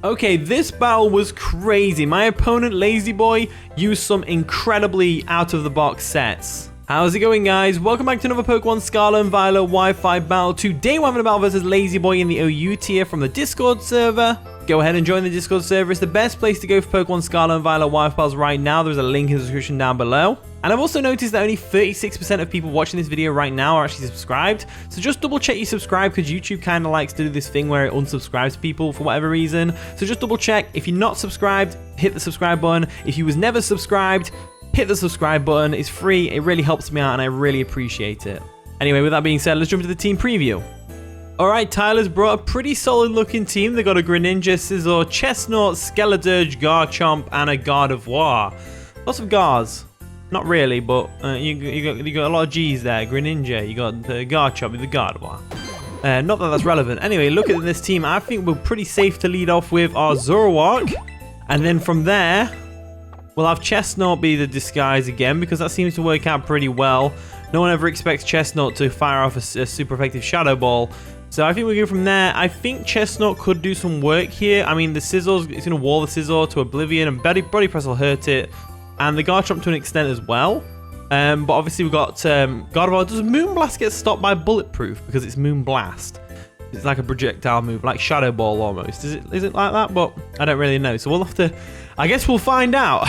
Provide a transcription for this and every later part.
Okay, this battle was crazy. My opponent, Lazy Boy, used some incredibly out-of-the-box sets. How's it going, guys? Welcome back to another Pokemon Scarlet and Violet Wi-Fi battle. Today we're having a battle versus Lazy Boy in the OU tier from the Discord server. Go ahead and join the Discord server. It's the best place to go for Pokemon Scarlet and Violet Wi-Fi battles right now. There's a link in the description down below. And I've also noticed that only 36% of people watching this video right now are actually subscribed. So just double check you subscribe, because YouTube kind of likes to do this thing where it unsubscribes people for whatever reason. So just double check. If you're not subscribed, hit the subscribe button. If you was never subscribed, hit the subscribe button. It's free. It really helps me out and I really appreciate it. Anyway, with that being said, let's jump into the team preview. Alright, Tyler's brought a pretty solid looking team. They got a Greninja, Scizor, Chesnaught, SKELEDIRGE, Garchomp, and a Gardevoir. Lots of Gars. Not really, but you got a lot of G's there. Greninja, you got the Garchomp, the Gardevoir. Not that that's relevant. Anyway, look at this team. I think we're pretty safe to lead off with our Zoroark. And then from there, we'll have Chesnaught be the disguise again, because that seems to work out pretty well. No one ever expects Chesnaught to fire off a super effective Shadow Ball. So I think we go from there. I think Chesnaught could do some work here. I mean, the Scizor's, it's going to wall the Scizor to oblivion, and Body Press will hurt it. And the Garchomp to an extent as well. But obviously we've got Gardevoir. Does Moonblast get stopped by Bulletproof? Because it's Moonblast. It's like a projectile move, like Shadow Ball almost. Is it like that? But I don't really know. So we'll have to, I guess we'll find out.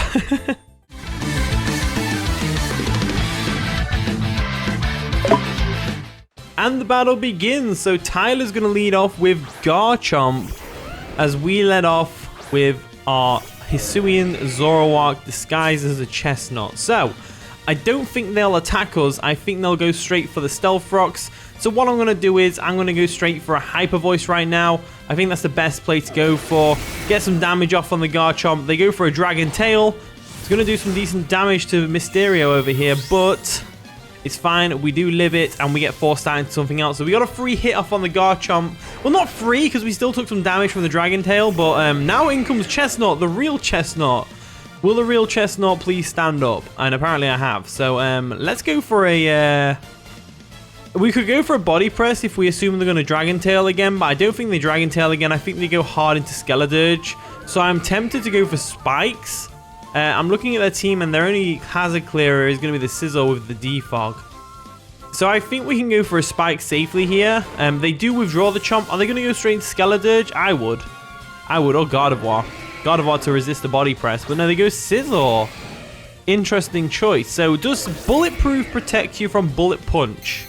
And the battle begins. So Tyler's going to lead off with Garchomp, as we led off with our Hisuian Zoroark disguised as a Chesnaught. So I don't think they'll attack us. I think they'll go straight for the Stealth Rocks. So what I'm going to do is I'm going to go straight for a Hyper Voice right now. I think that's the best play to go for. Get some damage off on the Garchomp. They go for a Dragon Tail. It's going to do some decent damage to Mysterio over here, but it's fine. We do live it, and we get forced out into something else. So we got a free hit off on the Garchomp. Well, not free, because we still took some damage from the Dragon Tail, but now in comes Chesnaught, the real Chesnaught. Will the real Chesnaught please stand up? And apparently I have. So let's go for a... we could go for a Body Press if we assume they're going to Dragon Tail again, but I don't think they Dragon Tail again. I think they go hard into SKELEDIRGE. So I'm tempted to go for Spikes. I'm looking at their team, and their only hazard clearer is going to be the Scizor with the Defog. So I think we can go for a Spike safely here. They do withdraw the Chomp. Are they going to go straight into SKELEDIRGE? I would. Or Gardevoir. Gardevoir to resist the Body Press. But no, they go Scizor. Interesting choice. So does Bulletproof protect you from Bullet Punch?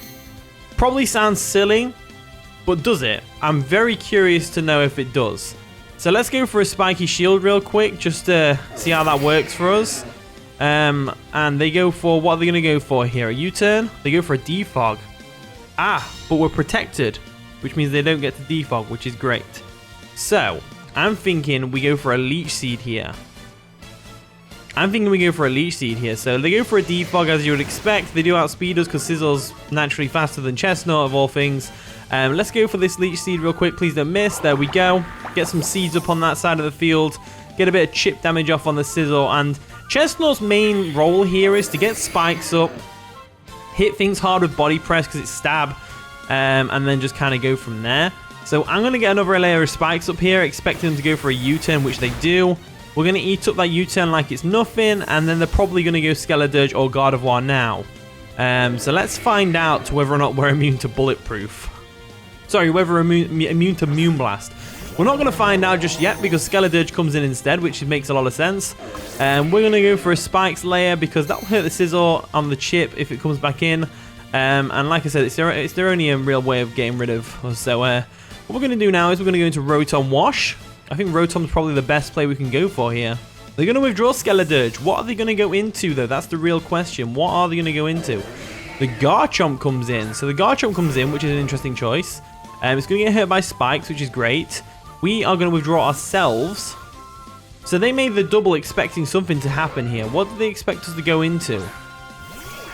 Probably sounds silly, but does it? I'm very curious to know if it does. So let's go for a Spiky Shield real quick, just to see how that works for us. And they go for, what are they going to go for here? A U-turn? They go for a Defog. Ah, but we're protected, which means they don't get to Defog, which is great. So I'm thinking we go for a Leech Seed here. So they go for a Defog, as you would expect. They do outspeed us because Scizor's naturally faster than Chesnaught, of all things. Let's go for this Leech Seed real quick. Please don't miss. There we go. Get some seeds up on that side of the field. Get a bit of chip damage off on the Scizor. And Chesnaught's main role here is to get spikes up, hit things hard with Body Press because it's stab, and then just kind of go from there. So I'm going to get another layer of spikes up here, expecting them to go for a U-turn, which they do. We're going to eat up that U-turn like it's nothing, and then they're probably going to go SKELEDIRGE or Gardevoir now. So let's find out whether or not we're immune to Bulletproof. Sorry, whether we're immune to Moonblast. We're not going to find out just yet, because SKELEDIRGE comes in instead, which makes a lot of sense. We're going to go for a Spikes layer, because that'll hurt the Scizor on the chip if it comes back in. And like I said, it's their only real way of getting rid of us. So what we're going to do now is we're going to go into Rotom-Wash. I think Rotom's probably the best play we can go for here. They're going to withdraw SKELEDIRGE. What are they going to go into, though? That's the real question. What are they going to go into? The Garchomp comes in. So the Garchomp comes in, which is an interesting choice. It's going to get hurt by Spikes, which is great. We are going to withdraw ourselves. So they made the double expecting something to happen here. What do they expect us to go into?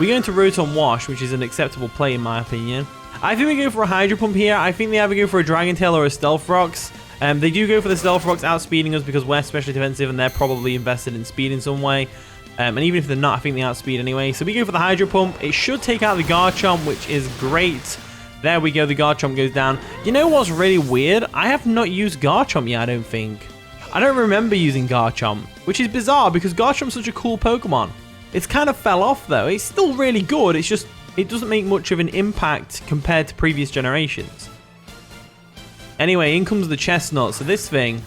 We go into Rotom-Wash, which is an acceptable play in my opinion. I think we go for a Hydro Pump here. I think they either go for a Dragon Tail or a Stealth Rocks. They do go for the Stealth Rocks, outspeeding us because we're specially defensive and they're probably invested in speed in some way. And even if they're not, I think they outspeed anyway. So we go for the Hydro Pump. It should take out the Garchomp, which is great. There we go, the Garchomp goes down. You know what's really weird? I have not used Garchomp yet, I don't think. I don't remember using Garchomp, which is bizarre because Garchomp's such a cool Pokemon. It's kind of fell off though. It's still really good. It's just, it doesn't make much of an impact compared to previous generations. Anyway, in comes the Chesnaught. So this thing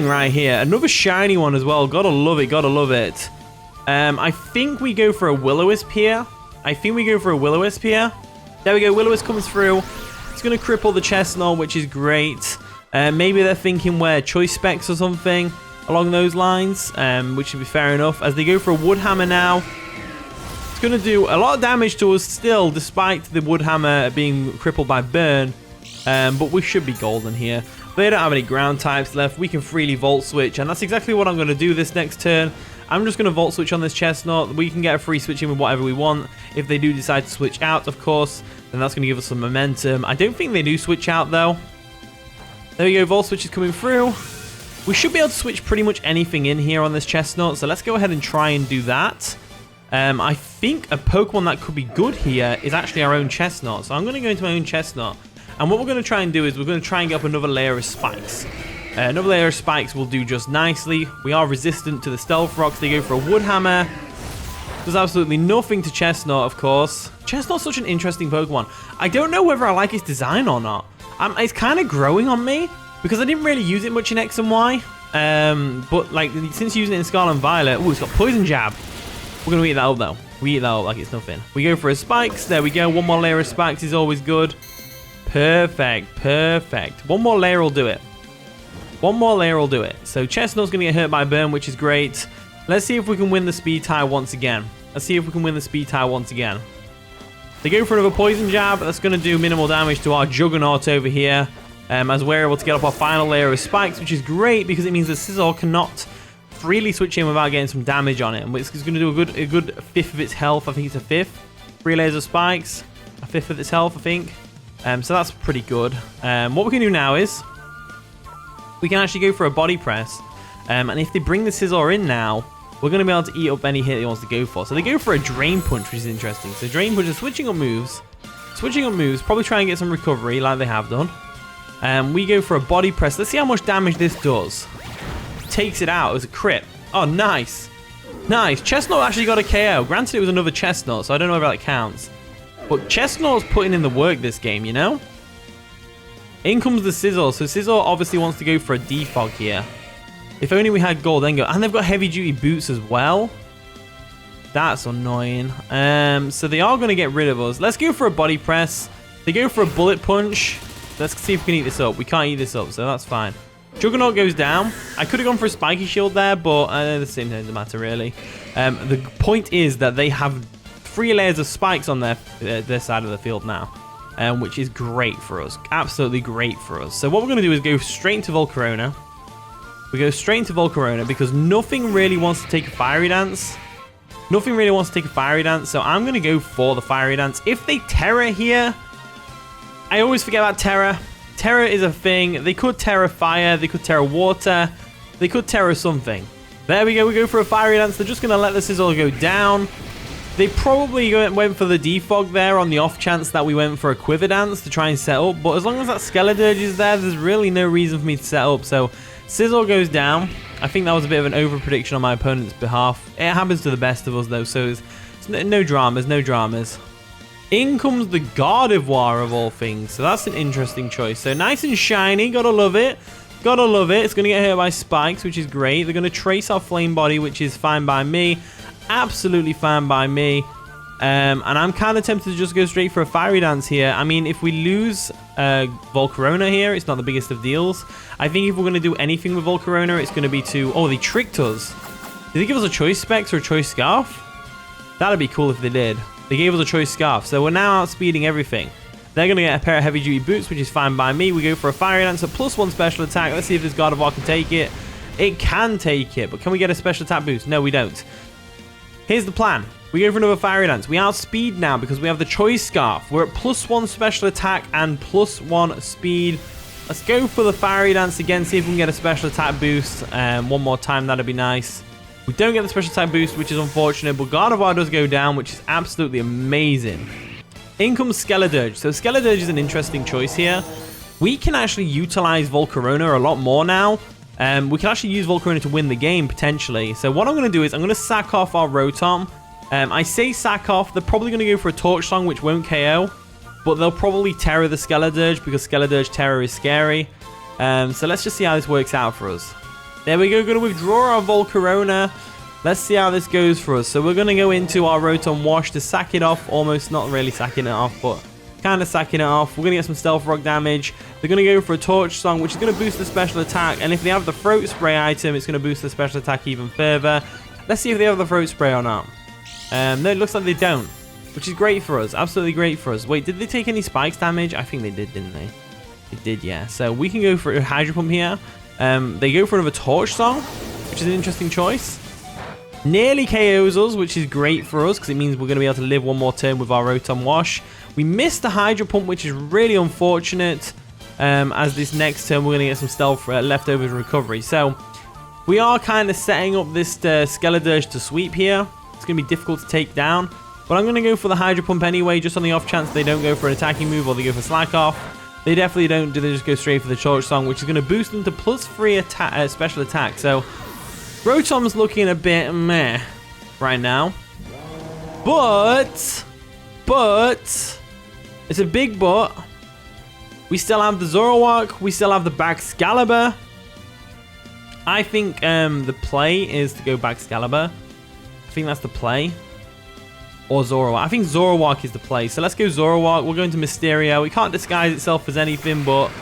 right here, another shiny one as well. Gotta love it, gotta love it. I think we go for a Will-O-Wisp here. There we go, Will-O-Wisp comes through. It's gonna cripple the Chesnaught, which is great. Maybe they're thinking we're choice specs or something along those lines, which would be fair enough. As they go for a Wood Hammer now. It's going to do a lot of damage to us still, despite the Wood Hammer being crippled by Burn. But we should be golden here. They don't have any ground types left. We can freely Volt Switch, and that's exactly what I'm going to do this next turn. I'm just going to Volt Switch on this Chesnaught. We can get a free switch in with whatever we want. If they do decide to switch out, of course, then that's going to give us some momentum. I don't think they do switch out, though. There we go, Volt Switch is coming through. We should be able to switch pretty much anything in here on this Chesnaught, so let's go ahead and try and do that. I think a Pokemon that could be good here is actually our own Chesnaught, so I'm going to go into my own Chesnaught. And what we're going to try and do is we're going to try and get up another layer of spikes. Another layer of spikes will do just nicely. We are resistant to the Stealth Rocks. They go for a Wood Hammer. Does absolutely nothing to Chesnaught, of course. Chesnaught's such an interesting Pokemon. I don't know whether I like its design or not. It's kind of growing on me because I didn't really use it much in X and Y. But like since using it in Scarlet and Violet, oh, it's got Poison Jab. We're going to eat that up though. We eat that up like it's nothing. We go for a Spikes. There we go. One more layer of Spikes is always good. Perfect. Perfect. One more layer will do it. One more layer will do it. So Chesnaught's going to get hurt by Burn, which is great. Let's see if we can win the speed tie once again. They go for another Poison Jab. That's going to do minimal damage to our Juggernaut over here. As we're able to get up our final layer of Spikes, which is great because it means that Scizor cannot freely switch in without getting some damage on it. It's going to do a good fifth of its health. I think it's a fifth. 3 layers of Spikes. A fifth of its health, I think. So that's pretty good. What we can do now is we can actually go for a Body Press. And if they bring the Scizor in now, we're going to be able to eat up any hit he wants to go for. So they go for a Drain Punch, which is interesting. So Drain Punch is switching up moves. Probably try and get some recovery like they have done. We go for a Body Press. Let's see how much damage this does. Takes it out. It was a crit. Oh, nice. Nice. Chesnaught actually got a KO. Granted, it was another Chesnaught, so I don't know if that counts. But Chesnaught's putting in the work this game, you know? In comes the Scizor. So Scizor obviously wants to go for a Defog here. If only we had Gold Engo. And they've got Heavy Duty Boots as well. That's annoying. So they are going to get rid of us. Let's go for a Body Press. They go for a Bullet Punch. Let's see if we can eat this up. We can't eat this up, so that's fine. Juggernaut goes down. I could have gone for a Spiky Shield there, but the same thing doesn't matter, really. The point is that they have 3 layers of spikes on their side of the field now, which is great for us. Absolutely great for us. So what we're going to do is go straight into Volcarona. We go straight into Volcarona because nothing really wants to take a Fiery Dance. So I'm going to go for the Fiery Dance. If they Terra here, I always forget about Terra. Terra is a thing. They could Terra Fire. They could Terra Water. They could Terra something. There we go. We go for a Fiery Dance. They're just going to let the Scizor go down. They probably went for the Defog there on the off chance that we went for a Quiver Dance to try and set up. But as long as that SKELEDIRGE is there, there's really no reason for me to set up. So Scizor goes down. I think that was a bit of an over prediction on my opponent's behalf. It happens to the best of us though, so it's no dramas, no dramas. In comes the Gardevoir of all things. So that's an interesting choice. So nice and shiny. Gotta love it. Gotta love it. It's going to get hit by Spikes, which is great. They're going to trace our Flame Body, which is fine by me. Absolutely fine by me. And I'm kind of tempted to just go straight for a Fiery Dance here. I mean, if we lose Volcarona here, it's not the biggest of deals. I think if we're going to do anything with Volcarona, it's going to be to... Oh, they tricked us. Did they give us a Choice Specs or a Choice Scarf? That'd be cool if they did. They gave us a Choice Scarf, so we're now outspeeding everything. They're going to get a pair of Heavy Duty Boots, which is fine by me. We go for a Fiery Dance, a +1 special attack. Let's see if this Gardevoir can take it. It can take it, but can we get a special attack boost? No, we don't. Here's the plan. We go for another Fiery Dance. We outspeed now because we have the Choice Scarf. We're at +1 special attack and +1 speed. Let's go for the Fiery Dance again, see if we can get a special attack boost. One more time, that'd be nice. We don't get the special attack boost, which is unfortunate, but Gardevoir does go down, which is absolutely amazing. In comes SKELEDIRGE. So SKELEDIRGE is an interesting choice here. We can actually utilize Volcarona a lot more now We can actually use Volcarona to win the game, potentially. So what I'm going to do is I'm going to sack off our Rotom. I say sack off. They're probably going to go for a Torch Song, which won't KO. But they'll probably Tera the SKELEDIRGE, because SKELEDIRGE Tera is scary. So let's just see how this works out for us. There we go. Going to withdraw our Volcarona. Let's see how this goes for us. So we're going to go into our Rotom-Wash to sack it off. Almost not really sacking it off, but kind of sacking it off. We're going to get some Stealth Rock damage. They're going to go for a Torch Song, which is going to boost the special attack. And if they have the Throat Spray item, it's going to boost the special attack even further. Let's see if they have the Throat Spray or not. No, it looks like they don't, which is great for us. Absolutely great for us. Wait, did they take any Spikes damage? I think they did, didn't they? They did, yeah. So we can go for a Hydro Pump here. They go for another Torch Song, which is an interesting choice. Nearly KOs us, which is great for us because it means we're going to be able to live one more turn with our Rotom-Wash. We missed the Hydro Pump, which is really unfortunate. As this next turn, we're going to get some Stealth leftovers recovery. So we are kind of setting up this SKELEDIRGE to sweep here. It's going to be difficult to take down. But I'm going to go for the Hydro Pump anyway, just on the off chance they don't go for an attacking move or they go for Slack Off. They definitely don't do. They just go straight for the Torch Song, which is going to boost them to +3 special attack. So Rotom's looking a bit meh right now. But it's a big but. We still have the Zoroark. We still have the Baxcalibur. I think the play is to go Baxcalibur. I think that's the play. Or Zoroark. I think Zoroark is the play. So let's go Zoroark. We're going to Mysterio. It can't disguise itself as anything, but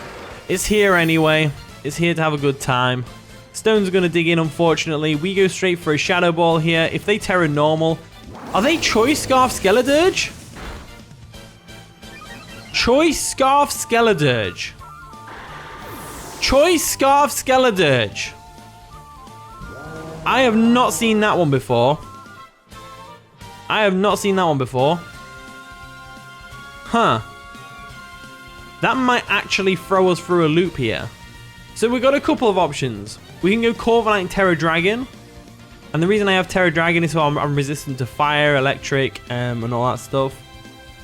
it's here anyway. It's here to have a good time. Stones are going to dig in, unfortunately. We go straight for a Shadow Ball here. If they Terra normal... Are they Choice Scarf SKELEDIRGE? Choice Scarf SKELEDIRGE. Choice Scarf SKELEDIRGE. I have not seen that one before. I have not seen that one before. Huh. That might actually throw us through a loop here. So we've got a couple of options. We can go Corviknight and Tera Dragon. And the reason I have Tera Dragon is so I'm resistant to fire, electric, and all that stuff.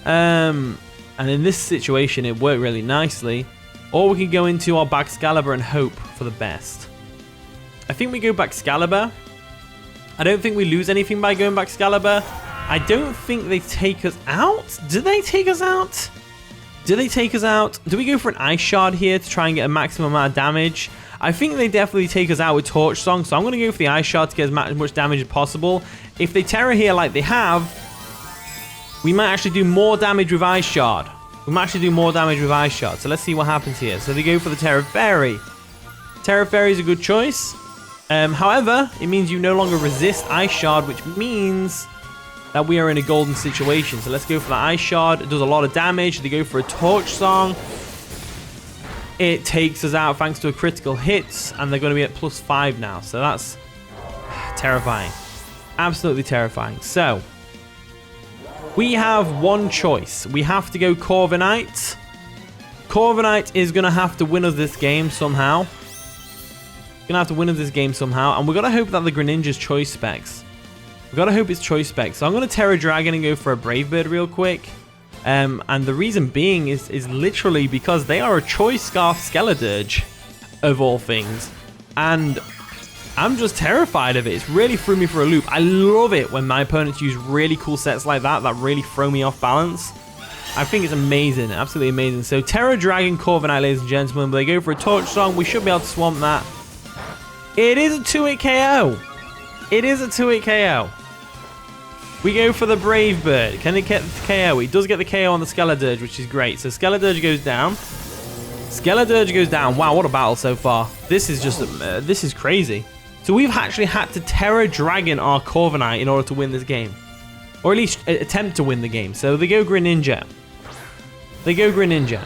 And in this situation, it worked really nicely. Or we can go into our Baxcalibur and hope for the best. I think we go Baxcalibur. I don't think we lose anything by going Baxcalibur. I don't think they take us out. Do they take us out? Do they take us out? Do we go for an Ice Shard here to try and get a maximum amount of damage? I think they definitely take us out with Torch Song, so I'm going to go for the Ice Shard to get as much damage as possible. If they Terra here like they have, we might actually do more damage with Ice Shard. We might actually do more damage with Ice Shard, so let's see what happens here. So they go for the Tera Fairy. Tera Fairy is a good choice. However, it means you no longer resist Ice Shard, which means that we are in a golden situation. So let's go for the Ice Shard. It does a lot of damage. They go for a Torch Song. It takes us out thanks to a critical hit, and they're going to be at +5 now. So that's terrifying. Absolutely terrifying. So we have one choice. We have to go Corviknight. Corviknight is going to have to win us this game somehow. Gonna have to win us this game somehow, and we're gonna hope that the Greninja's choice specs. We've got to hope it's choice specs. So I'm gonna Tera Dragon and go for a Brave Bird real quick. And the reason being is literally because they are a Choice Scarf SKELEDIRGE of all things, and I'm just terrified of it. It's really threw me for a loop. I love it when my opponents use really cool sets like that really throw me off balance. I think it's amazing, absolutely amazing. So Tera Dragon, Corviknight, ladies and gentlemen. But they go for a Torch Song. We should be able to swamp that. It is a 2-hit KO. It is a 2-hit KO. We go for the Brave Bird. Can it get the KO? It does get the KO on the SKELEDIRGE, which is great. So SKELEDIRGE goes down. SKELEDIRGE goes down. Wow, what a battle so far. This is just, this is crazy. So we've actually had to Tera Dragon our Corviknight in order to win this game. Or at least attempt to win the game. So they go Greninja. They go Greninja.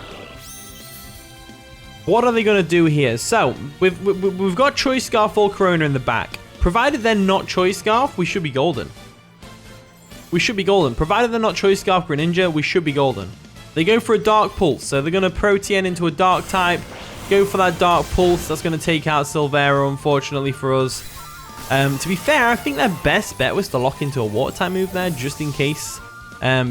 What are they going to do here? So, we've got Choice Scarf Volcarona in the back. Provided they're not Choice Scarf, we should be golden. We should be golden. Provided they're not Choice Scarf Greninja, we should be golden. They go for a Dark Pulse. So they're going to Protean into a Dark type. Go for that Dark Pulse. That's going to take out Silvera, unfortunately for us. To be fair, I think their best bet was to lock into a Water type move there, just in case.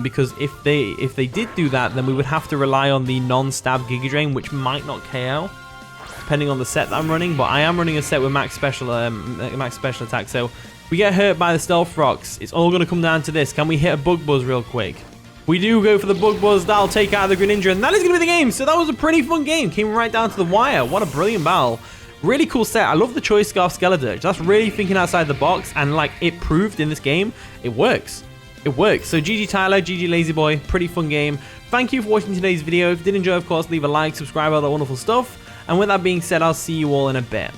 Because if they did do that, then we would have to rely on the non-stab Giga Drain, which might not KO. depending on the set that I'm running, but I am running a set with max special attack. So we get hurt by the Stealth Rocks. It's all going to come down to this. Can we hit a Bug Buzz real quick? We do go for the Bug Buzz. That'll take out the Greninja, and that is going to be the game. So that was a pretty fun game. Came right down to the wire. What a brilliant battle. Really cool set. I love the Choice Scarf SKELEDIRGE. That's really thinking outside the box, and like it proved in this game, it works. It works. So GG Tyler, GG Lazy Boy. Pretty fun game. Thank you for watching today's video. If you did enjoy, of course, leave a like, subscribe, all that wonderful stuff. And with that being said, I'll see you all in a bit.